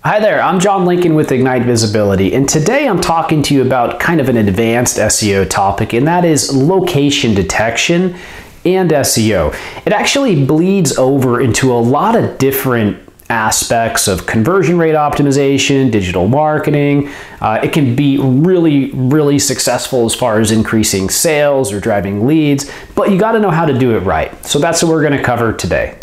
Hi there, I'm John Lincoln with Ignite Visibility, and today I'm talking to you about kind of an advanced SEO topic, and that is location detection and SEO. It actually bleeds over into a lot of different aspects of conversion rate optimization, digital marketing. It can be really successful as far as increasing sales or driving leads, but you got to know how to do it right. So that's what we're going to cover today.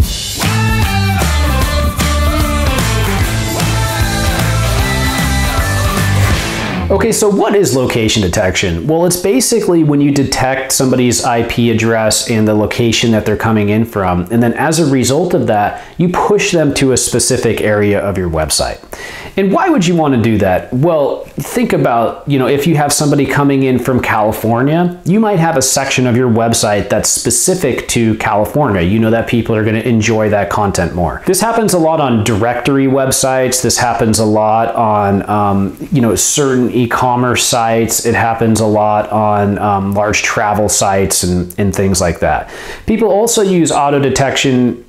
Okay, so what is location detection? Well, it's basically when you detect somebody's IP address and the location that they're coming in from, and then as a result of that, you push them to a specific area of your website. And why would you want to do that? Well, think about, if you have somebody coming in from California, you might have a section of your website that's specific to California. You know that people are going to enjoy that content more. This happens a lot on directory websites. This happens a lot on, certain e-commerce sites. It happens a lot on large travel sites and things like that. People also use auto location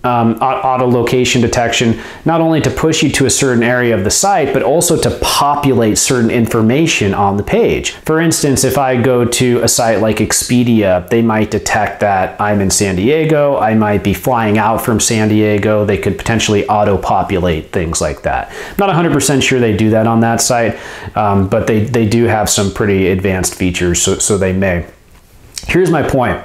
detection, not only to push you to a certain area of the site, but also to populate certain information on the page. For instance, if I go to a site like Expedia, they might detect that I'm in San Diego, I might be flying out from San Diego, they could potentially auto-populate things like that. Not 100% sure they do that on that site, but they do have some pretty advanced features, so they may. Here's my point.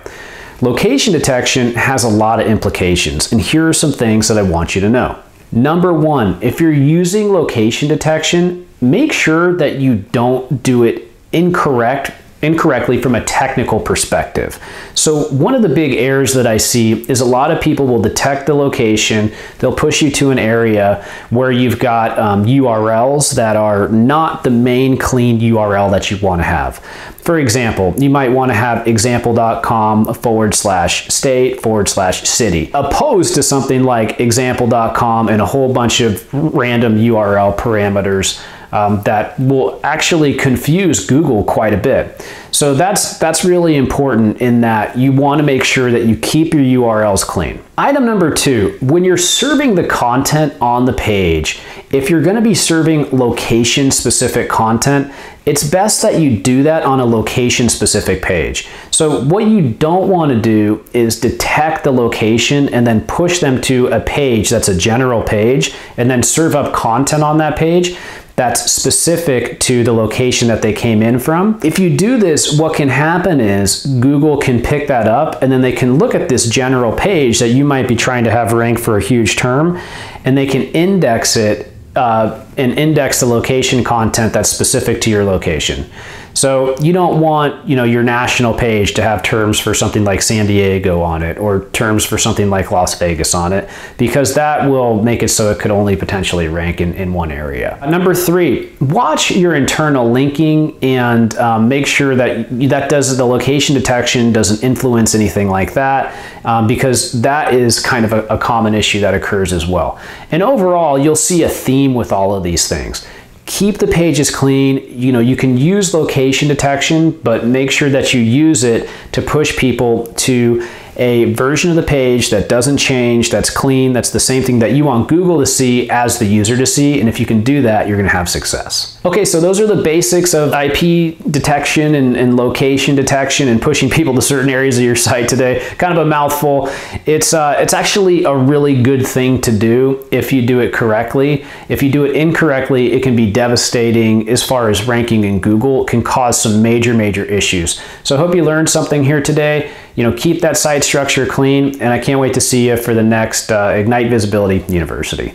Location detection has a lot of implications, and here are some things that I want you to know. Number one, if you're using location detection, make sure that you don't do it incorrectly from a technical perspective. So one of the big errors that I see is a lot of people will detect the location, they'll push you to an area where you've got URLs that are not the main clean URL that you want to have. For example, you might want to have example.com/state/city, opposed to something like example.com and a whole bunch of random URL parameters that will actually confuse Google quite a bit. So that's really important in that you want to make sure that you keep your URLs clean. Item number two, when you're serving the content on the page, if you're going to be serving location-specific content, it's best that you do that on a location-specific page. So what you don't want to do is detect the location and then push them to a page that's a general page and then serve up content on that page that's specific to the location that they came in from. If you do this, what can happen is Google can pick that up and then they can look at this general page that you might be trying to have rank for a huge term, and they can index it and index the location content that's specific to your location. So you don't want, your national page to have terms for something like San Diego on it or terms for something like Las Vegas on it, because that will make it so it could only potentially rank in one area. Number three, watch your internal linking and make sure that the location detection doesn't influence anything like that, because that is kind of a common issue that occurs as well. And overall, you'll see a theme with all of these things. Keep the pages clean. You can use location detection, but make sure that you use it to push people to a version of the page that doesn't change, that's clean, that's the same thing that you want Google to see as the user to see. And if you can do that, you're going to have success. Okay, so those are the basics of IP detection and location detection and pushing people to certain areas of your site today. Kind of a mouthful. It's actually a really good thing to do if you do it correctly. If you do it incorrectly, it can be devastating as far as ranking in Google. It can cause some major issues. So I hope you learned something here today. Keep that site structure clean, and I can't wait to see you for the next Ignite Visibility University.